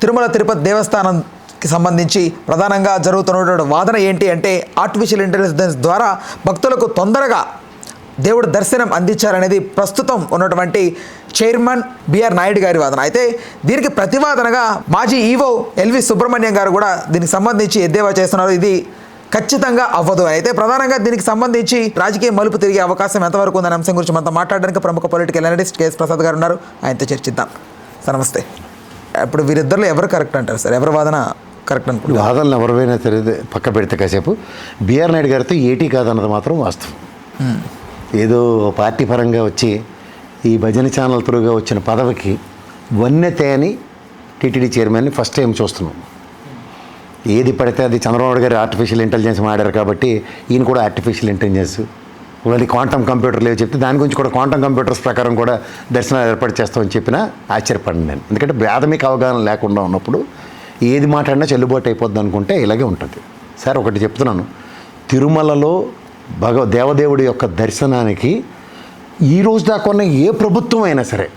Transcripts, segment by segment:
తిరుమల తిరుపతి దేవస్థానంకి సంబంధించి ప్రధానంగా జరుగుతున్నటువంటి వాదన ఏంటి అంటే ఆర్టిఫిషియల్ ఇంటెలిజెన్స్ ద్వారా భక్తులకు తొందరగా దేవుడు దర్శనం అందించారనేది ప్రస్తుతం ఉన్నటువంటి చైర్మన్ బిఆర్ నాయుడు గారి వాదన. అయితే దీనికి ప్రతివాదనగా మాజీ ఈవో ఎల్వి సుబ్రహ్మణ్యం గారు కూడా దీనికి సంబంధించి ఎద్దేవా చేస్తున్నారు. ఇది ఖచ్చితంగా అవ్వదు. అయితే ప్రధానంగా దీనికి సంబంధించి రాజకీయ మలుపు తిరిగే అవకాశం ఎంతవరకు ఉందనే అంశం గురించి మనతో మాట్లాడడానికి ప్రముఖ పొలిటికల్ అనలిస్ట్ కేఎస్ ప్రసాద్ గారు ఉన్నారు. ఆయనతో చర్చిద్దాం. సార్ నమస్తే. ఇప్పుడు వీరిద్దరిలో ఎవరు కరెక్ట్ అంటారు సార్? ఎవరి వాదన కరెక్ట్ అనుకుంటారు? వాదనలు ఎవరైనా తెలియదు పక్క పెడితే కాసేపు బిఆర్ నాయుడు గారితో ఏటీ కాదన్నది మాత్రం వాస్తవం. ఏదో పార్టీ పరంగా వచ్చి ఈ భజన ఛానల్ త్రూగా వచ్చిన పదవికి వన్నెతే అని టీటీడీ చైర్మన్ని ఫస్ట్ టైం చూస్తున్నాం. ఏది పడితే అది చంద్రబాబు గారు ఆర్టిఫిషియల్ ఇంటెలిజెన్స్ మాడారు కాబట్టి ఈయన కూడా ఆర్టిఫిషియల్ ఇంటెలిజెన్స్ వాళ్ళకి క్వాంటమ్ కంప్యూటర్ లేవు చెప్తే దాని గురించి కూడా క్వాంటమ్ కంప్యూటర్స్ ప్రకారం కూడా దర్శనాలు ఏర్పాటు చేస్తామని చెప్పినా ఆశ్చర్యపడండి నేను. ఎందుకంటే ప్రాథమిక అవగాహన లేకుండా ఉన్నప్పుడు ఏది మాట్లాడినా చెల్లుబాటు అయిపోద్ది అనుకుంటే ఇలాగే ఉంటుంది. సార్ ఒకటి చెప్తున్నాను, తిరుమలలో దేవదేవుడి యొక్క దర్శనానికి ఈ రోజు దాకా ఉన్న ఏ ప్రభుత్వం అయినా సరే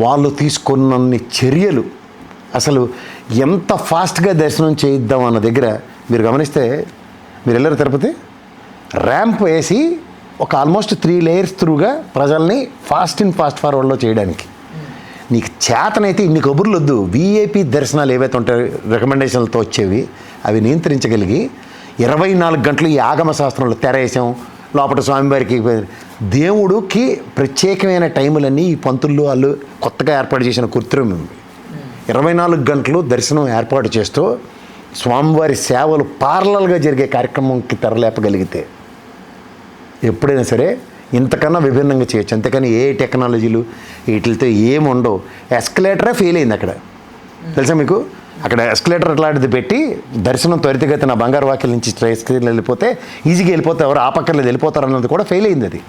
వాళ్ళు తీసుకున్నన్ని చర్యలు అసలు ఎంత ఫాస్ట్గా దర్శనం చేయిద్దాం అన్న దగ్గర మీరు గమనిస్తే, మీరు వెళ్ళారు తిరుపతి, ర్యాంప్ వేసి ఒక ఆల్మోస్ట్ 3 లేయర్స్ త్రూగా ప్రజల్ని ఫాస్ట్ ఫార్వర్డ్లో చేయడానికి నీకు చేతనైతే ఇన్ని కబుర్లు వద్దు. వీఐపీ దర్శనాలు ఏవైతే ఉంటాయో రికమెండేషన్లతో వచ్చేవి అవి నియంత్రించగలిగి 24 గంటలు ఈ ఆగమ శాస్త్రంలో తెరేసాం లోపల స్వామివారికి దేవుడికి ప్రత్యేకమైన టైములన్నీ ఈ పంతులు వాళ్ళు కొత్తగా ఏర్పాటు చేసిన కృత్రిమం 24 గంటలు దర్శనం ఏర్పాటు చేస్తూ స్వామివారి సేవలు పార్లల్గా జరిగే కార్యక్రమంకి తెరలేపగలిగితే ఎప్పుడైనా సరే ఇంతకన్నా విభిన్నంగా చేయొచ్చు. అంతేకాని ఏ టెక్నాలజీలు వీటితో ఏముండవు. ఎస్కలేటరే ఫెయిల్ అయింది అక్కడ, తెలుసా మీకు? అక్కడ ఎస్కలేటర్ అట్లాంటిది పెట్టి దర్శనం త్వరితగతిన బంగారు వాకిల నుంచి వెళ్ళిపోతే ఈజీగా వెళ్ళిపోతే ఎవరు ఆపక్కర్లేదు వెళ్ళిపోతారు అన్నది కూడా ఫెయిల్ అయింది అది.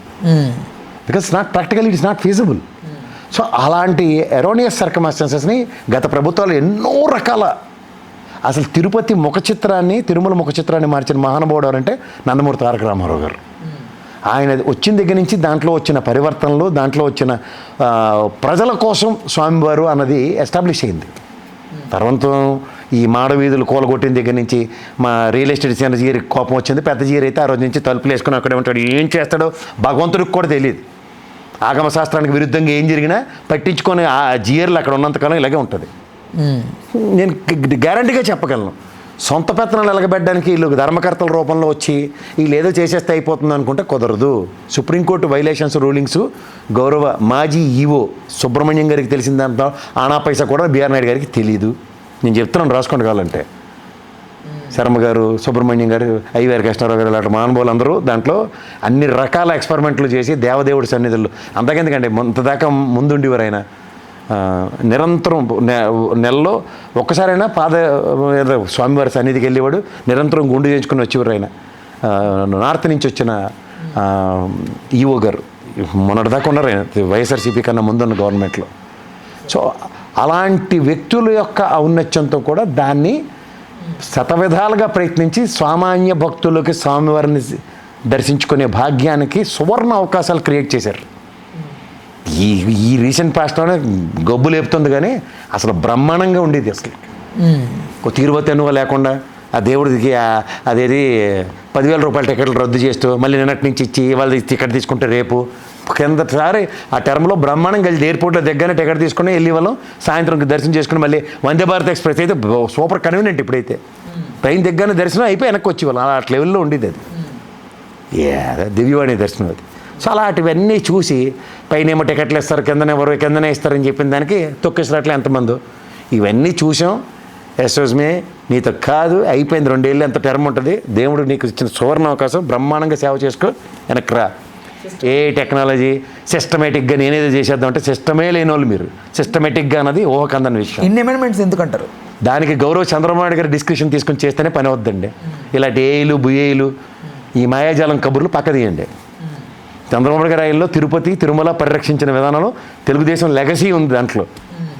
Because not practical, it's not feasible. So అలాంటి ఎరోనియస్ సర్కమ్స్టాన్సెస్ని గత ప్రభుత్వాలు ఎన్నో రకాల అసలు తిరుపతి తిరుమల ముఖ చిత్రాన్ని మార్చిన మహానుభావుడు అంటే నందమూరి తారక రామారావు గారు. ఆయన వచ్చిన దగ్గర నుంచి దాంట్లో వచ్చిన పరివర్తనలు, దాంట్లో వచ్చిన ప్రజల కోసం స్వామివారు అన్నది ఎస్టాబ్లిష్ అయింది. తర్వాత ఈ మాడవీధులు కూలగొట్టిన దగ్గర నుంచి మా రియల్ ఎస్టేట్ చిన్న జీరికి కోపం వచ్చింది. పెద్ద జీరి అయితే ఆ రోజు నుంచి తలుపులు వేసుకుని అక్కడే ఉంటాడు. ఏం చేస్తాడో భగవంతుడికి కూడా తెలియదు. ఆగమ శాస్త్రానికి విరుద్ధంగా ఏం జరిగినా పట్టించుకొని ఆ జీర్లు అక్కడ ఉన్నంతకాలం ఇలాగే ఉంటుంది. నేను గ్యారంటీగా చెప్పగలను. సొంత పెత్తనాలు ఎలగబెట్టడానికి వీళ్ళు ధర్మకర్తల రూపంలో వచ్చి వీళ్ళు ఏదో చేసేస్తే అయిపోతుంది అనుకుంటే కుదరదు. సుప్రీంకోర్టు వైలేషన్స్ రూలింగ్స్ గౌరవ మాజీ ఈవో సుబ్రహ్మణ్యం గారికి తెలిసిన దాంట్లో ఆనా పైసా కూడా బిఆర్ నాయుడు గారికి తెలియదు. నేను చెప్తున్నాను, రాసుకోండి కావాలంటే. శర్మ గారు, సుబ్రహ్మణ్యం గారు, ఐవీఆర్ కృష్ణారావు గారు ఇలాంటి మహానుభావులు అందరూ దాంట్లో అన్ని రకాల ఎక్స్పెరిమెంట్లు చేసి దేవదేవుడి సన్నిధులు అంతకెందుకంటే ఇంతదాకా ముందుండేవారు ఆయన. నిరంతరం నెలలో ఒక్కసారైనా స్వామివారి సన్నిధికి వెళ్ళేవాడు. నిరంతరం గుండు చేయించుకుని వచ్చేవారు ఆయన. నార్త్ నుంచి వచ్చిన ఈవో గారు మొన్నటిదాకా ఉన్నారు ఆయన వైఎస్ఆర్సీపీ కన్నా ముందున్న గవర్నమెంట్లో. సో అలాంటి వ్యక్తుల యొక్క ఔన్నత్యంతో కూడా దాన్ని శతవిధాలుగా ప్రయత్నించి సామాన్య భక్తులకి స్వామివారిని దర్శించుకునే భాగ్యానికి సువర్ణ అవకాశాలు క్రియేట్ చేశారు. ఈ రీసెంట్ పాస్ట్లోనే గబ్బు లేపుతుంది కానీ అసలు బ్రహ్మాండంగా ఉండేది. అసలు ఒక తిరుపతి అనువ లేకుండా ఆ దేవుడికి అదేది 10,000 రూపాయల టికెట్లు రద్దు చేస్తూ మళ్ళీ నిన్నటి నుంచి ఇచ్చి వాళ్ళు టికెట్ తీసుకుంటే రేపు కిందసారి ఆ టర్మ్లో బ్రహ్మాండం కలిసి ఎయిర్పోర్ట్లో దగ్గరనే టికెట్ తీసుకుని వెళ్ళి వాళ్ళం సాయంత్రం దర్శనం చేసుకుని మళ్ళీ వందే భారత్ ఎక్స్ప్రెస్ అయితే సూపర్ కన్వీనియంట్. ఇప్పుడైతే ట్రైన్ దగ్గరనే దర్శనం అయిపోయి వెనక్కి వచ్చేవాళ్ళం. అలా లెవెల్లో ఉండేది అది. దివ్యవాణి దర్శనం అది. సో అలాంటివన్నీ చూసి పైన ఏమో టికెట్లు ఇస్తారు, కిందనే ఇస్తారని చెప్పిన దానికి తొక్కేసినట్లు ఎంతమంది. ఇవన్నీ చూసాం. ఎస్ఓజ్మే నీతో కాదు, అయిపోయింది 2 ఏళ్ళు ఎంత టర్మ్ ఉంటుంది. దేవుడు నీకు ఇచ్చిన సువర్ణ అవకాశం, బ్రహ్మాండంగా సేవ చేసుకో, వెనక్కి రా. ఏ టెక్నాలజీ సిస్టమేటిక్గా నేనేదో చేసేద్దాం అంటే సిస్టమే లేని వాళ్ళు మీరు. సిస్టమేటిక్గా అన్నది ఊహకందని విషయం. ఇన్ని అమెండ్మెంట్స్ ఎందుకంటారు? దానికి గౌరవ చంద్రబాబు గారి డిస్కషన్ తీసుకొని చేస్తేనే పని అవుద్దండి. ఇలాంటి ఏలు బుయేలు ఈ మాయాజాలం కబుర్లు పక్క తీయండి. చంద్రబాబు గారి ఆయనలో తిరుపతి తిరుమల పరిరక్షించిన విధానంలో తెలుగుదేశం లెగసీ ఉంది. దాంట్లో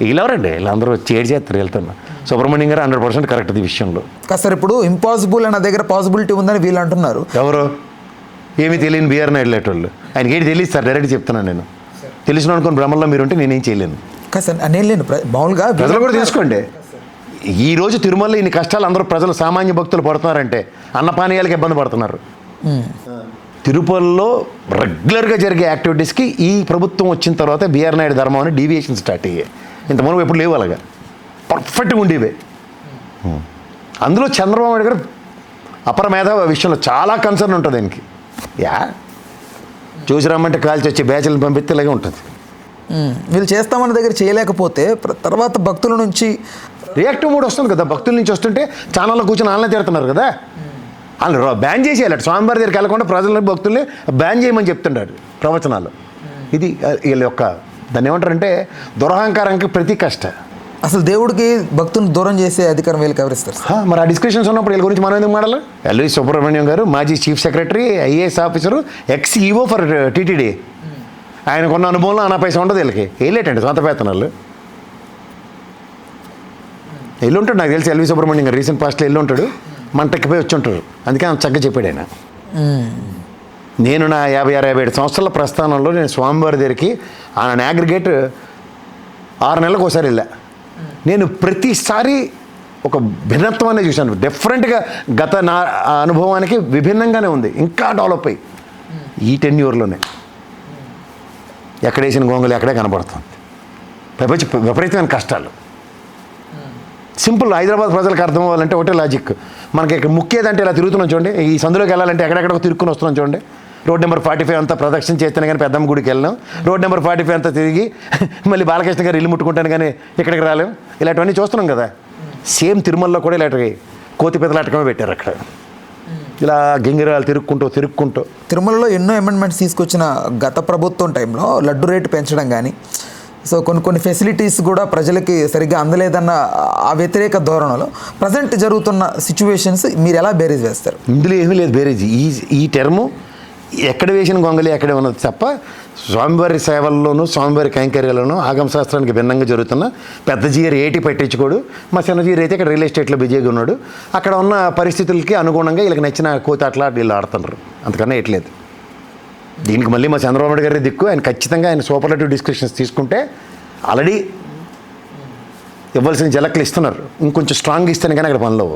వీళ్ళెవరండి? వీళ్ళందరూ చేస్తారు వెళ్తున్నా. సుబ్రహ్మణ్యం గారు 100% కరెక్ట్ ఈ విషయంలో. సార్ ఇప్పుడు ఇంపాసిబుల్ అన్న దగ్గర పాసిబిలిటీ ఉందని వీళ్ళు అంటున్నారు. ఎవరు? ఏమీ తెలియని బిఆర్ నాయుడు లేటోళ్ళు. ఆయనకి ఏంటి తెలియదు సార్, డైరెక్ట్ చెప్తున్నాను నేను. తెలిసిన అనుకుని భ్రమంలో మీరుంటే నేనేం చేయలేను. సార్ నేను లేను. మామూలుగా ప్రజలు కూడా తెలుసుకోండి. ఈరోజు తిరుమలలో ఇన్ని కష్టాలు అందరూ ప్రజలు సామాన్య భక్తులు పడుతున్నారంటే అన్నపానీయాలకు ఇబ్బంది పడుతున్నారు. తిరుపతిలో రెగ్యులర్గా జరిగే యాక్టివిటీస్కి ఈ ప్రభుత్వం వచ్చిన తర్వాత బిఆర్ నాయుడు ధర్మం అని డీవియేషన్ స్టార్ట్ అయ్యాయి. ఇంతమంది ఎప్పుడు లేవు అలాగా పర్ఫెక్ట్గా ఉండేవే. అందులో చంద్రబాబు నాయుడు గారు అపర మేధావి విషయంలో చాలా కన్సర్న్ ఉంటుంది ఆయనకి. చూసి రమ్మంటే కాల్చి వచ్చి బ్యాచ్లను పంపిస్తే ఇలాగే ఉంటుంది. వీళ్ళు చేస్తామన్న దగ్గర చేయలేకపోతే తర్వాత భక్తుల నుంచి రియాక్టివ్ మూడ్ వస్తుంది కదా, భక్తుల నుంచి వస్తుంటే ఛానల్లో కూర్చొని ఆన్లైన్ తిడుతున్నారు కదా, వాళ్ళు బ్యాన్ చేసేయాలి. స్వామివారి దగ్గరికి వెళ్ళకుండా ప్రజలని భక్తుల్ని బ్యాన్ చేయమని చెప్తుంటారు ప్రవచనాలు. ఇది వీళ్ళ యొక్క దాన్ని ఏమంటారంటే దురహంకారానికి ప్రతి కష్ట. అసలు దేవుడికి భక్తులను దూరం చేసే అధికారం వీళ్ళకి ఎవరిస్తారు? మరి ఆ డిస్కషన్స్ ఉన్నప్పుడు వీళ్ళ గురించి మనం ఎందుకు మాడాలి? ఎల్వి సుబ్రహ్మణ్యం గారు మాజీ chief secretary, IAS officer, X EO for TTD. ఆయనకున్న అనుభవంలో అనా పైసా ఉండదు వీళ్ళకి. వెళ్ళేటండి సొంత వేతనాలు వెళ్ళి ఉంటాడు. నాకు తెలిసి ఎల్వి సుబ్రహ్మణ్యం గారు రీసెంట్ పాస్ట్లో వెళ్ళి ఉంటాడు, మంటెక్కిపోయి వచ్చి ఉంటారు. అందుకే అంత చక్కగా చెప్పాడు ఆయన. నేను నా 56-57 సంవత్సరాల ప్రస్థానంలో నేను స్వామివారి దగ్గరికి ఆయన అగ్రిగేట్ 6 నెలలకు ఒకసారి వెళ్ళా. నేను ప్రతిసారి ఒక భిన్నత్వాన్ని చూశాను. డిఫరెంట్గా గత నా అనుభవానికి విభిన్నంగానే ఉంది, ఇంకా డెవలప్ అయ్యి ఈ టెన్యూర్లోనే ఎక్కడేసిన గొంగలు ఎక్కడే కనబడుతుంది. విపరీతమైన కష్టాలు. సింపుల్ హైదరాబాద్ ప్రజలకు అర్థం అవ్వాలంటే ఒకటే లాజిక్. మనకి ఇక్కడ ముఖ్యదంటే ఇలా తిరుగుతున్నాం చూడండి, ఈ సందులోకి వెళ్ళాలంటే ఎక్కడెక్కడ తిరుక్కుని వస్తున్నాం చూడండి. రోడ్ నెంబర్ 45 అంతా ప్రదక్షిణ చేస్తేనే కానీ పెద్దమ్మ గుడికి వెళ్ళాం. రోడ్ నెంబర్ 45 అంతా తిరిగి మళ్ళీ బాలకృష్ణ గారు ఇల్లు ముట్టుకుంటాను కానీ ఇక్కడికి రాలేం. ఇలాంటివన్నీ చూస్తున్నాం కదా. సేమ్ తిరుమలలో కూడా ఇలాంటి కోతి పెద్దలాటకమే పెట్టారు అక్కడ. ఇలా గింగిరాలు తిరుక్కుంటూ తిరుమలలో ఎన్నో అమెండ్మెంట్స్ తీసుకొచ్చిన గత ప్రభుత్వం టైంలో లడ్డు రేటు పెంచడం కానీ, సో కొన్ని ఫెసిలిటీస్ కూడా ప్రజలకి సరిగ్గా అందలేదన్న ఆ వ్యతిరేక ధోరణిలో ప్రజెంట్ జరుగుతున్న సిచ్యువేషన్స్ మీరు ఎలా బేరీజ్ వేస్తారు? ఇందులో ఏమీ లేదు బేరీజ్. ఈ టర్ము ఎక్కడ వేసిన గొంగలి ఎక్కడే ఉన్నది తప్ప స్వామివారి సేవల్లోనూ స్వామివారి కైంకర్యాలను ఆగమ శాస్త్రానికి భిన్నంగా జరుగుతున్న పెద్ద జీఆర్ ఏటి పట్టించుకోడు. మా చిన్న జీఆర్ అయితే ఇక్కడ రియల్ ఎస్టేట్లో బిజీగా ఉన్నాడు. అక్కడ ఉన్న పరిస్థితులకి అనుగుణంగా వీళ్ళకి నచ్చిన కోతాట్లా వీళ్ళు ఆడుతున్నారు. అంతకన్నా ఎట్లేదు. దీనికి మళ్ళీ మా చంద్రబాబు నాయుడు గారి దిక్కు. ఆయన ఖచ్చితంగా ఆయన సూపర్లేటివ్ డిస్కషన్స్ తీసుకుంటే ఆల్రెడీ ఇవ్వాల్సిన జలక్లు ఇస్తున్నారు. ఇంకొంచెం స్ట్రాంగ్ ఇస్తేనే కానీ అక్కడ పనిలో